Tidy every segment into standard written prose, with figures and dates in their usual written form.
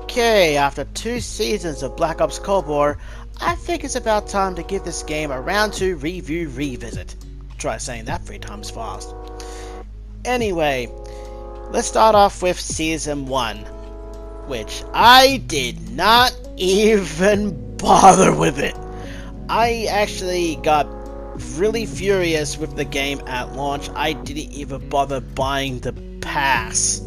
Okay, after 2 seasons of Black Ops Cold War, I think it's about time to give this game a round 2 review revisit. Try saying that 3 times fast. Anyway, let's start off with Season 1, which I did not even bother with it. I actually got really furious with the game at launch. I didn't even bother buying the pass.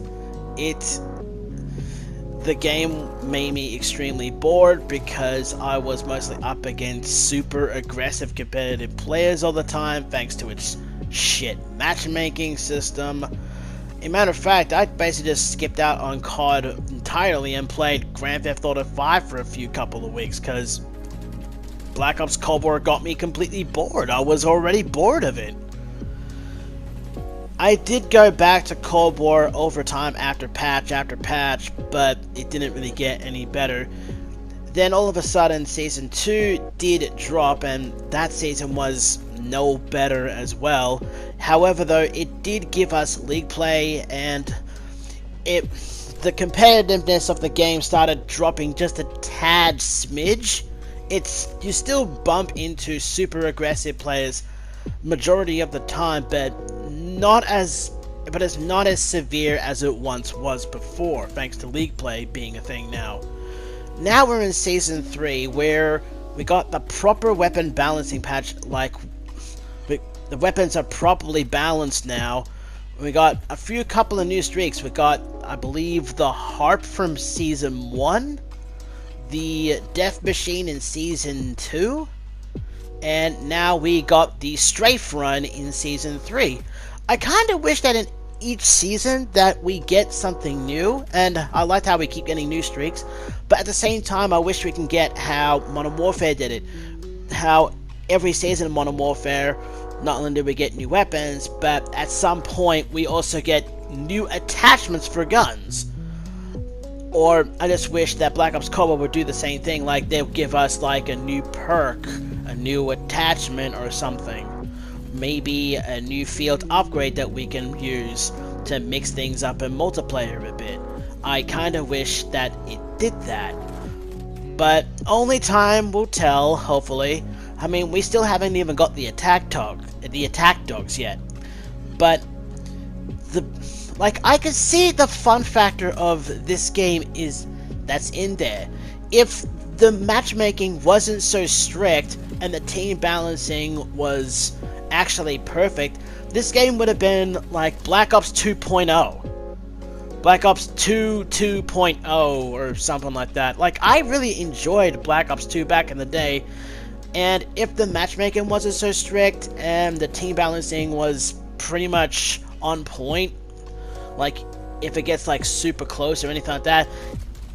The game made me extremely bored because I was mostly up against super aggressive competitive players all the time thanks to its shit matchmaking system. As a matter of fact, I basically just skipped out on COD entirely and played Grand Theft Auto 5 for a couple of weeks because Black Ops Cold War got me completely bored. I was already bored of it. I did go back to Cold War over time after patch, but it didn't really get any better. Then all of a sudden Season 2 did drop, and that season was no better as well. However though, it did give us league play, and the competitiveness of the game started dropping just a tad smidge. You still bump into super aggressive players majority of the time, but it's not as severe as it once was before, thanks to league play being a thing now. Now we're in Season 3, where we got the proper weapon balancing patch, like the weapons are properly balanced now. We got a couple of new streaks. We got, I believe, the Harp from Season 1, the Death Machine in Season 2, and now we got the Strafe Run in Season 3. I kind of wish that in each season that we get something new, and I liked how we keep getting new streaks, but at the same time I wish we can get how Modern Warfare did it. How every season of Modern Warfare, not only did we get new weapons, but at some point we also get new attachments for guns. Or I just wish that Black Ops Cold War would do the same thing, like they'll give us like a new perk, a new attachment or something. Maybe a new field upgrade that we can use to mix things up in multiplayer a bit. I kinda wish that it did that. But only time will tell, hopefully. I mean, we still haven't even got the attack dogs yet. But I can see the fun factor of this game that's in there. If the matchmaking wasn't so strict and the team balancing was actually perfect, this game would have been like Black Ops 2.0. Black Ops 2 2.0 or something like that. Like, I really enjoyed Black Ops 2 back in the day, and if the matchmaking wasn't so strict and the team balancing was pretty much on point, like if it gets like super close or anything like that,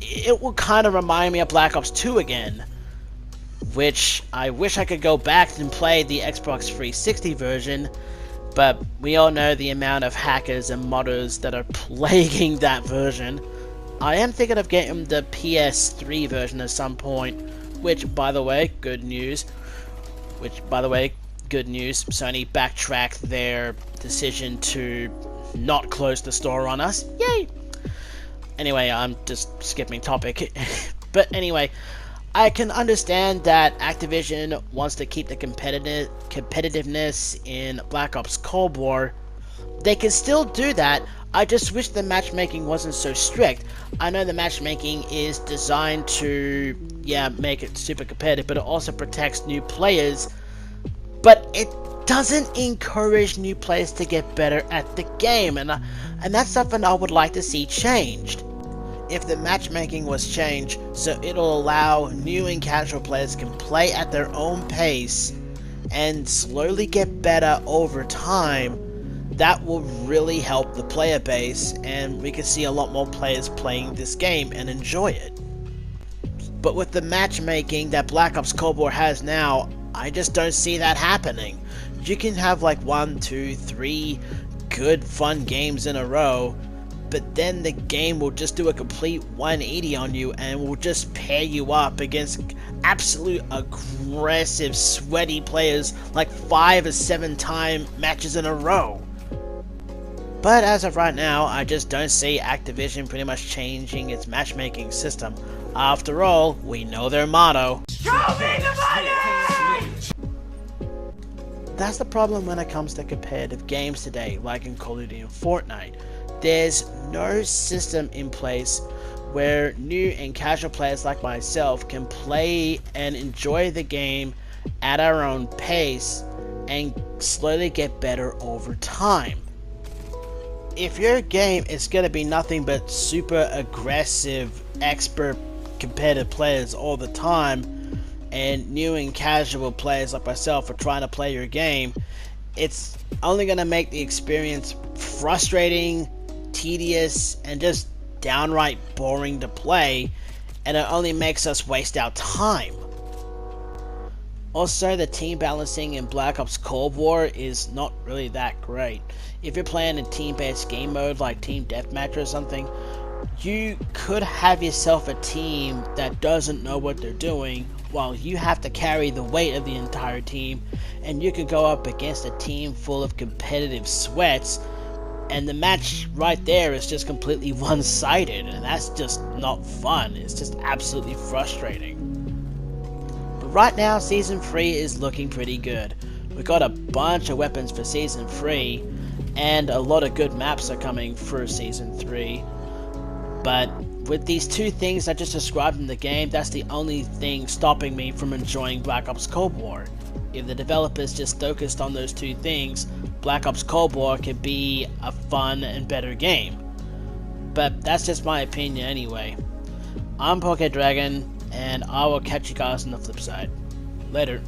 it will kind of remind me of Black Ops 2 again. Which I wish I could go back and play the Xbox 360 version, but we all know the amount of hackers and modders that are plaguing that version. I am thinking of getting the PS3 version at some point, which, by the way, good news. Sony backtracked their decision to not close the store on us. Yay! Anyway, I'm just skipping topic. But anyway, I can understand that Activision wants to keep the competitiveness in Black Ops Cold War. They can still do that. I just wish the matchmaking wasn't so strict. I know the matchmaking is designed to, make it super competitive, but it also protects new players. But it doesn't encourage new players to get better at the game, and that's something I would like to see changed. If the matchmaking was changed so it'll allow new and casual players can play at their own pace and slowly get better over time, that will really help the player base, and we can see a lot more players playing this game and enjoy it. But with the matchmaking that Black Ops Cold War has now, I just don't see that happening. You can have like 1, 2, 3 good fun games in a row, but then the game will just do a complete 180 on you and will just pair you up against absolute aggressive, sweaty players like 5 or 7 time matches in a row. But as of right now, I just don't see Activision pretty much changing its matchmaking system. After all, we know their motto. Show me the money! That's the problem when it comes to competitive games today, like in Call of Duty and Fortnite. There's no system in place where new and casual players like myself can play and enjoy the game at our own pace and slowly get better over time. If your game is going to be nothing but super aggressive, expert competitive players all the time, and new and casual players like myself are trying to play your game, it's only going to make the experience frustrating, tedious, and just downright boring to play, and it only makes us waste our time. Also, the team balancing in Black Ops Cold War is not really that great. If you're playing in team-based game mode like Team Deathmatch or something, you could have yourself a team that doesn't know what they're doing, while you have to carry the weight of the entire team, and you could go up against a team full of competitive sweats, and the match right there is just completely one-sided, and that's just not fun. It's just absolutely frustrating. But right now, Season 3 is looking pretty good. We got a bunch of weapons for Season 3, and a lot of good maps are coming for Season 3. But with these two things I just described in the game, that's the only thing stopping me from enjoying Black Ops Cold War. If the developers just focused on those two things, Black Ops Cold War could be a fun and better game. But that's just my opinion anyway. I'm PokeDragon, and I will catch you guys on the flip side. Later.